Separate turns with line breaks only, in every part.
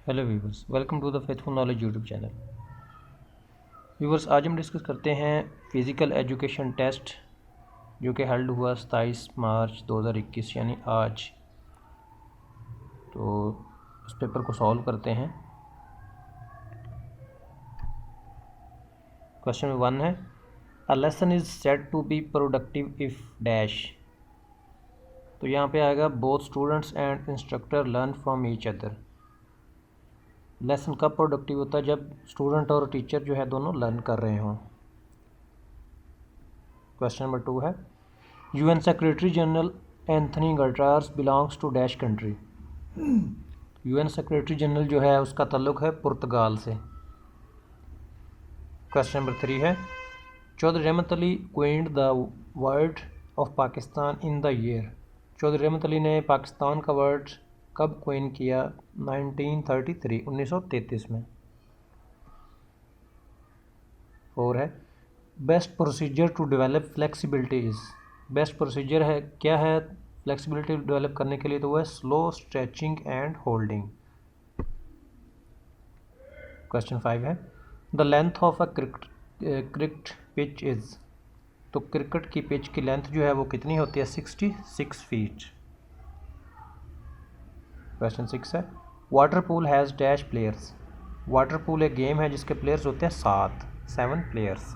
Hello viewers, welcome to the faithful knowledge YouTube channel. Viewers, आज हम discuss करते हैं फ़िज़िकल एजुकेशन टेस्ट जो कि हेल्ड हुआ 27 मार्च 2021 यानी आज। तो उस पेपर को सॉल्व करते हैं। क्वेश्चन 1 है, a lesson is said to be productive if dash. तो यहाँ पे आएगा both students and instructor learn from each other. Lesson कब प्रोडक्टिव होता है? जब स्टूडेंट और टीचर जो है दोनों लर्न कर रहे हों। क्वेश्चन नंबर 2 है, UN secretary general Anthony Guterres belongs to dash country. UN secretary general जो है उसका ताल्लुक़ है पुर्तगाल से। क्वेश्चन नंबर 3 है, Chaudhary Rahmat Ali coined the word of Pakistan in the year. Chaudhary Rahmat Ali ने पाकिस्तान का वर्ड कब क्वीन किया? 1933 में। 4 है, best procedure to develop flexibility is. Best procedure है क्या है फ्लेक्सिबिलिटी डेवलप करने के लिए? तो वह है slow stretching and holding. Question 5 है, the length of a cricket pitch is. तो क्रिकेट की पिच की लेंथ जो है वो कितनी होती है? 66 फीट। क्वेश्चन 6 है, water pool has dash players. Water pool एक गेम है जिसके प्लेयर्स होते हैं 7 प्लेयर्स।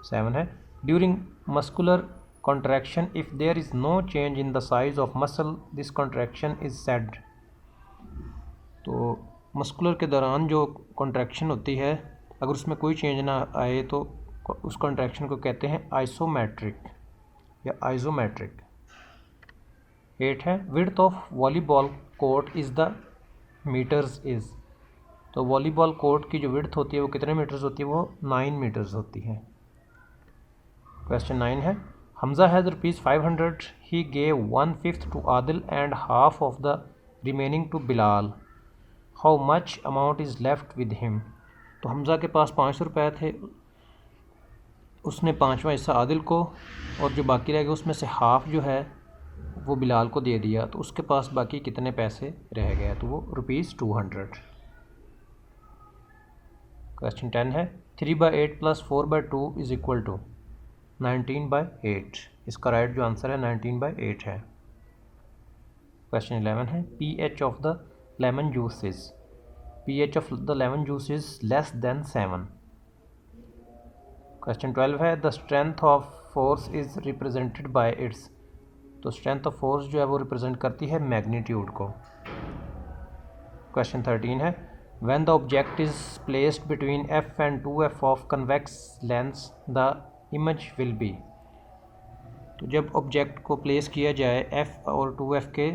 7 है, during muscular contraction if there is no change in the size of muscle this contraction is said. तो मस्कुलर के दौरान जो कॉन्ट्रैक्शन होती है अगर उसमें कोई चेंज ना आए तो उस कॉन्ट्रैक्शन को कहते हैं आइसोमेट्रिक या आइसोमेट्रिक। 8 है, width of volleyball court is the meters is. तो वॉलीबॉल कोर्ट की जो विड्थ होती है वो कितने मीटर्स होती है? वो 9 मीटर्स होती है। क्वेश्चन 9 है, Hamza has ₹500 he gave 1/5 to Adil and half of the remaining to Bilal. How much amount is left with him. तो हमजा के पास 500 रुपये थे, उसने 5वां हिस्सा आदिल को और जो बाकी रह गया उसमें से हाफ जो है वो बिलाल को दे दिया। तो उसके पास बाकी कितने पैसे रह गए? तो वो ₹200। क्वेश्चन 10 है, 3/8 + 4/2 इज़ इक्वल टू 19/8। इसका राइट जो आंसर है 19/8 है। क्वेश्चन 11 है, pH of the lemon juice is. pH of the lemon juice is less than 7। Question 12 है, the strength of force is represented by it's. तो स्ट्रेंथ ऑफ फोर्स जो है वो रिप्रेजेंट करती है मैग्नीट्यूड को। क्वेश्चन 13 है, when the object is placed between f and 2f of convex lens the image will be. तो जब ऑब्जेक्ट को प्लेस किया जाए f और 2f के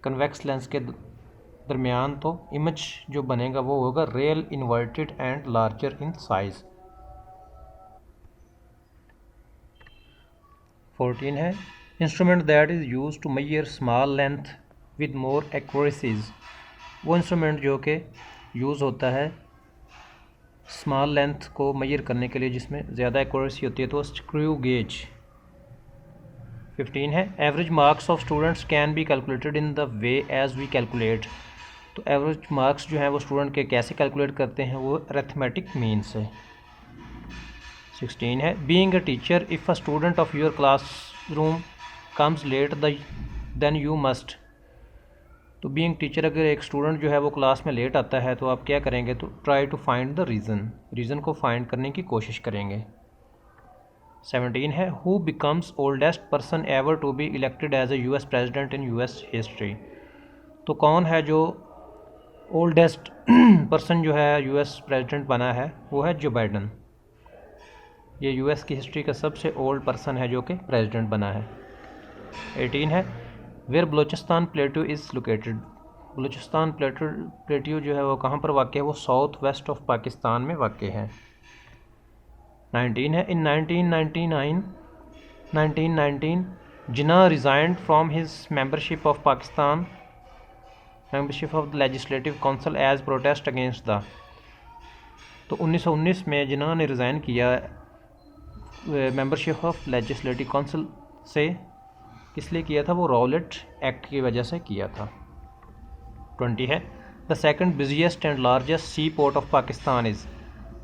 कन्वेक्स लेंस के दरमियान तो इमेज जो बनेगा वो होगा real inverted and larger in size. 14 है, instrument that is use to measure small length with more accuracies. वो इंस्ट्रूमेंट जो कि यूज़ होता है स्मॉल लेंथ को मेजर करने के लिए जिसमें ज़्यादा एक्यूरेसी होती है तो स्क्रू गेज। 15 है, average marks of students can be calculated in the way as we calculate. तो एवरेज मार्क्स जो हैं वो स्टूडेंट के कैसे कैलकुलेट करते हैं? वो अरिथमेटिक मीन से। 16 है, being a teacher if a student of your class room comes late then you must. तो बीइंग टीचर अगर एक स्टूडेंट जो है वो क्लास में लेट आता है तो आप क्या करेंगे? तो try to find the reason को फाइंड करने की कोशिश करेंगे। 17 है, who becomes oldest person ever to be elected as a US president in US history. तो कौन है जो ओल्डेस्ट पर्सन जो है US प्रेजिडेंट बना है? वो है जो बाइडन। ये US की हिस्ट्री का सबसे ओल्ड पर्सन है जो कि प्रेसिडेंट बना है। 18 है, where Balochistan plateau is located. Balochistan plateau जो है वो कहाँ पर वाक़ है? वो साउथ वेस्ट ऑफ पाकिस्तान में वाक़ है। 19 है, in 1919 Jinnah resigned from his membership of the legislative council as protest against the. तो 1919 में जिन्ना ने रिज़ाइन किया मेंबरशिप ऑफ लेजिस्लेटिव काउंसिल से। किस लिए किया था? वो रॉलेट एक्ट की वजह से किया था। 20 है the second busiest and largest C port of Pakistan is,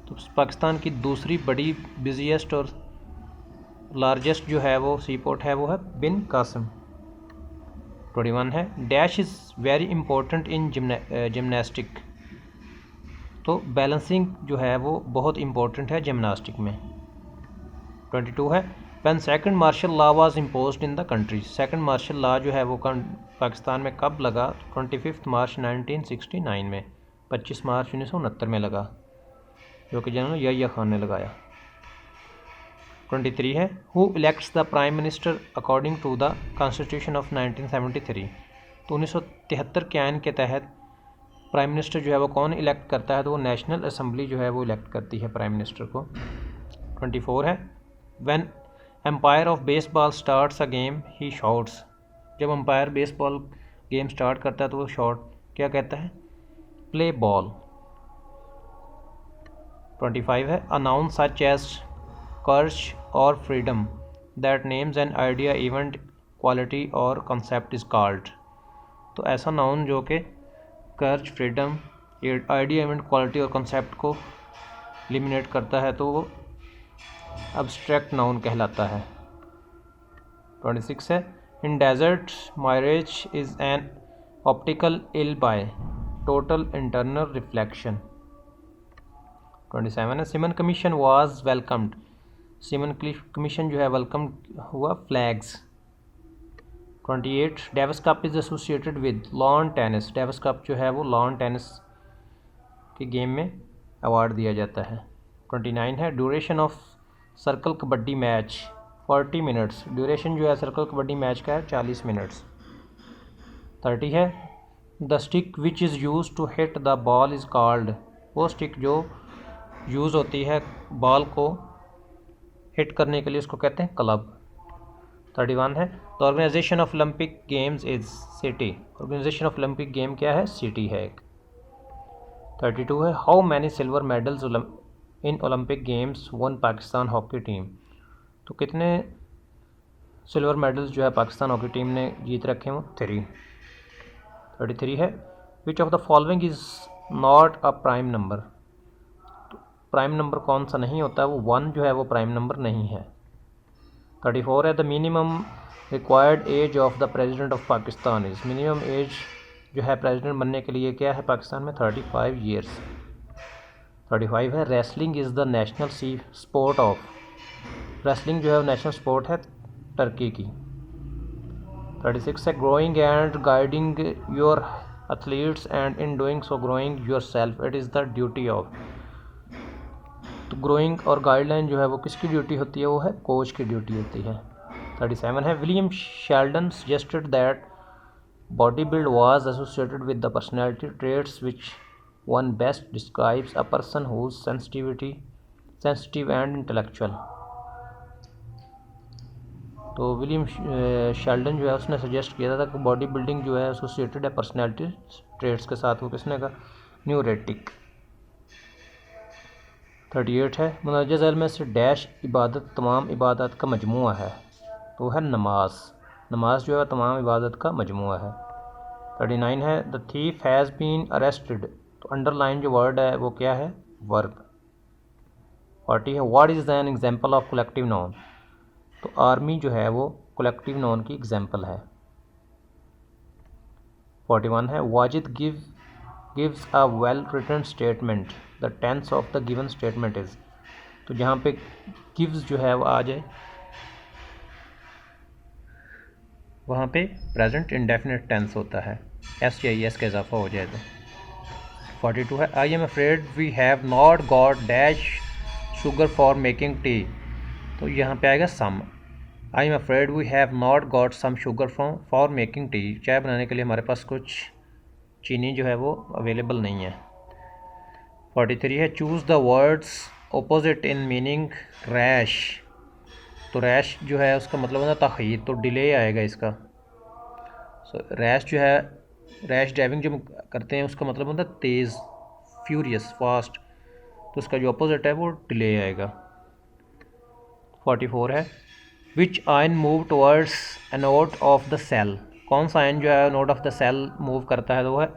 तो पाकिस्तान की दूसरी बड़ी बिजिएस्ट और लार्जेस्ट जो है वो सी पोर्ट है वो है बिन कासिम। 21 है dash is very important in gymnastic, तो बैलेंसिंग जो है वो बहुत इंपॉर्टेंट है जिमनास्टिक में। 22 है when second martial law was imposed in the country, second martial law जो है वो पाकिस्तान में कब लगा? 25 मार्च 1969 में, 25 मार्च 1969 में लगा, जो कि जनरल यहिया खान ने लगाया। 23 है who elects the prime minister according to the constitution of 1973, तो 1973 के आइन के तहत प्राइम मिनिस्टर जो है वो कौन इलेक्ट करता है? तो वो नेशनल असम्बली जो है वो इलेक्ट करती है प्राइम मिनिस्टर को। 24 है when umpire of baseball starts a game he shots, जब एम्पायर बेसबॉल गेम स्टार्ट करता है तो वो शॉट क्या कहता है? Play ball. 25 है अ नाउन सच एज कर्ज और freedom that names an idea event quality और कॉन्सेप्ट इज कॉल्ड, तो ऐसा नाउन जो कि कर्ज, फ्रीडम, आइडिया, इवेंट, क्वालिटी और कॉन्सेप्ट को एलिमिनेट करता है तो वो अब्स्ट्रैक्ट नाउन कहलाता है। 26 है in desert mirage is an optical ill by total internal reflection. 27 है Simon commission was welcomed, Simon commission जो है वेलकम हुआ flags. 28 Davis cup is associated with lawn tennis, Davis cup जो है वो लॉन टेनिस के गेम में award दिया जाता है। 29 है duration of circle kabaddi match 40 minutes, duration जो है सर्कल कबड्डी मैच का है 40 मिनट्स। 30 है the stick which is use to hit the ball is called, वो स्टिक जो यूज़ होती है बॉल को हिट करने के लिए उसको कहते हैं क्लब। 31 है the organization of Olympic games is city, organization of Olympic game क्या है? सिटी है एक। 32 है how many silver medals in Olympic games won Pakistan hockey team, तो कितने सिल्वर मेडल्स जो है पाकिस्तान हॉकी टीम ने जीत रखे हैं? वो 3। 33 है which of the following is not a prime number, तो प्राइम नंबर कौन सा नहीं होता? वो 1 जो है वो प्राइम नंबर नहीं है। 34 है the minimum required age of the president of Pakistan is, minimum age जो है प्रेसिडेंट बनने के लिए क्या है पाकिस्तान में? 35 ईयर्स। 35 है wrestling is the national see sport of, wrestling जो है नेशनल स्पोर्ट है टर्की की। 36 है growing and guiding your athletes and in doing so growing your self it is the duty of, तो ग्रोइंग और गाइडलाइन जो है वो किसकी ड्यूटी होती है? वो है कोच की ड्यूटी होती है। 37 है William Sheldon suggested that body build was associated with the personality traits which one best describes a person whose sensitive and intellectual, तो विलियम शेल्डन जो है उसने सजेस्ट किया था कि बॉडी बिल्डिंग जो है एसोसिएटेड है पर्सनैलिटी ट्रेट्स के साथ, वो किसने कहा? न्यूरेटिक। 38 है मुनज्जज़ इल्म में से डैश इबादत तमाम इबादत का मजमुआ है, तो है नमाज, नमाज जो है तमाम इबादत का मजमुआ है। 39 है the thief has been arrested, तो अंडरलाइन जो वर्ड है वो क्या है? वर्ब। 40 है what is an example of collective noun, तो आर्मी जो है वो कलेक्टिव नाउन की एग्जांपल है। 41 है Wajid gives a well written statement the tense of the given statement is, तो जहाँ पे गिव्स जो है वो आ जाए वहाँ पे प्रेजेंट इंडेफिनिट टेंस होता है, एस या एस का इजाफा हो जाए तो। 42 है I am afraid we have not got dash sugar for making tea, तो यहाँ पे आएगा some, I am afraid we have not got some sugar for making tea, चाय बनाने के लिए हमारे पास कुछ चीनी जो है वो अवेलेबल नहीं है। 43 है choose the words opposite in meaning rash, तो रैश जो है उसका मतलब होता है तख़यीर, तो डिले आएगा इसका। रैश जो है रैश ड्राइविंग जो करते हैं उसका मतलब होता है तेज़, फ्यूरियस, फास्ट, तो उसका जो अपोजिट है वो डिले आएगा। 44 है which ion move towards anode of the cell, कौन सा आयन जो है node of the cell move करता है? तो वो है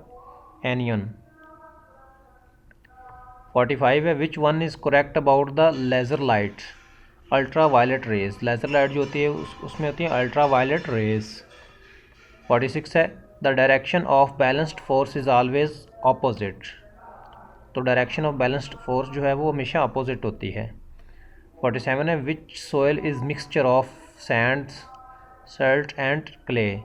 एनियन। 45 है which one is correct about the laser light, ultraviolet rays. Laser light जो होती है उसमें होती है अल्ट्रा वायलेट रेज। 46 है the direction of balanced force is always opposite, तो डायरेक्शन ऑफ बैलेंस्ड फोर्स जो है वो हमेशा अपोजिट होती है। 47 है which soil is mixture of sand silt and clay,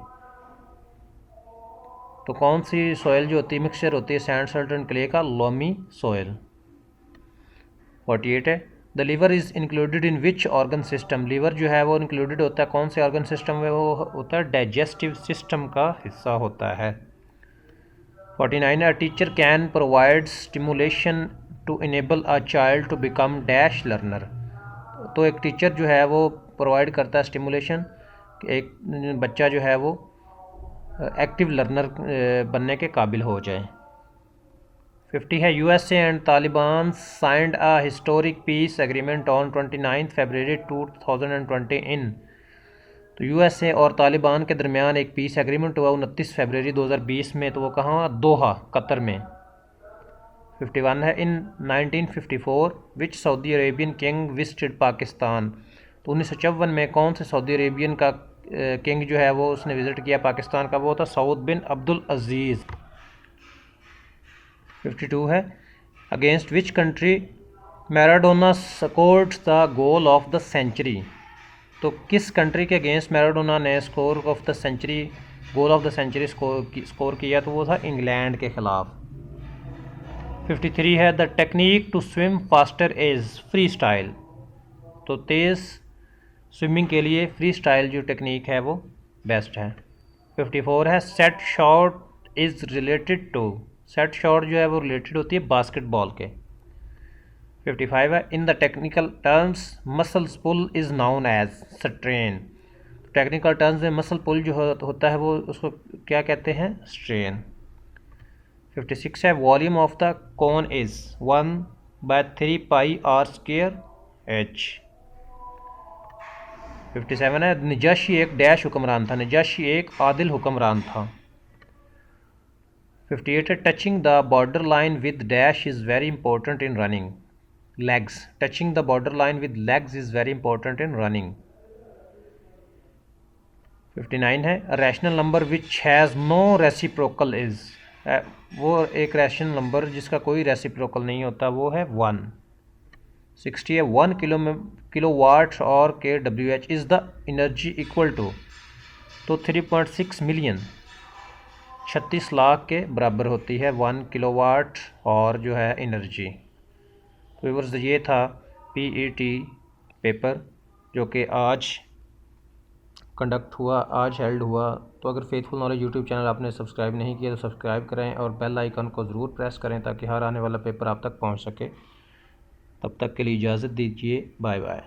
तो कौन सी सोयल जो होती है मिक्सचर होती है सैंड सल्ट एंड क्ले का, लोमी सोयल। 48 है the liver is included in which organ system, liver जो है वो इंक्लूडेड होता है कौन से ऑर्गन सिस्टम में, वो होता है डाइजेस्टिव सिस्टम का हिस्सा होता है। 49 है teacher can provide stimulation to enable a child to become dash learner, तो एक टीचर जो है वो प्रोवाइड करता है स्टिमुलेशन, एक बच्चा जो है वो एक्टिव लर्नर बनने के काबिल हो जाए। 50 है USA and Taliban signed a historic piece agreement on 29 फरवरी 2020 इन, तो यूएसए और तालिबान के दरमियान एक पीस एग्रीमेंट हुआ 29 फरवरी 2020 में, तो वो कहाँ, दोहा कतर में। 51 है in 1954 which Saudi Arabian king visited Pakistan, तो 1954 में कौन से सऊदी अरेबियन का किंग जो है वो उसने विज़िट किया पाकिस्तान का, वो था सऊद बिन अब्दुल अजीज़। 52 है against which country Maradona scored the goal of the century, तो किस कंट्री के अगेंस्ट मैराडोना ने score of the century goal of the century score किया, तो वो था इंग्लैंड के ख़िलाफ़। 53 है the technique to swim faster is freestyle, तो तेज़ स्विमिंग के लिए फ्री स्टाइल जो टेक्निक है वो बेस्ट है। 54 है set shot is related to, set shot जो है वो रिलेटेड होती है बास्केटबॉल के। 55 है in the technical terms muscles pull is known as strain, technical terms में मसल पुल जो होता है वो उसको क्या कहते हैं, स्ट्रेन। 56 है volume of the cone is 1/3 pi r square h. 57 है नजाशी एक डैश हुक्मरान था, नजाशी एक आदिल हुक्मरान था। 58 है touching the border line with dash is very important in running, legs, touching the border line with legs is very important in running। 59 है a rational number which has no reciprocal is, वो एक rational number जिसका कोई reciprocal नहीं होता वो है 1। 60 है 1 किलोवाट और kWh is the energy equal to, तो 3.6 मिलियन 36 लाख के बराबर होती है 1 किलोवाट और जो है एनर्जी। तो व्यूअर्स ये था पीईटी पेपर जो कि आज कंडक्ट हुआ, आज हेल्ड हुआ। तो अगर फेथफुल नॉलेज यूट्यूब चैनल आपने सब्सक्राइब नहीं किया तो सब्सक्राइब करें और बेल आइकन को ज़रूर प्रेस करें ताकि हर आने वाला पेपर आप तक पहुंच सके। तब तक के लिए इजाज़त दीजिए, बाय बाय।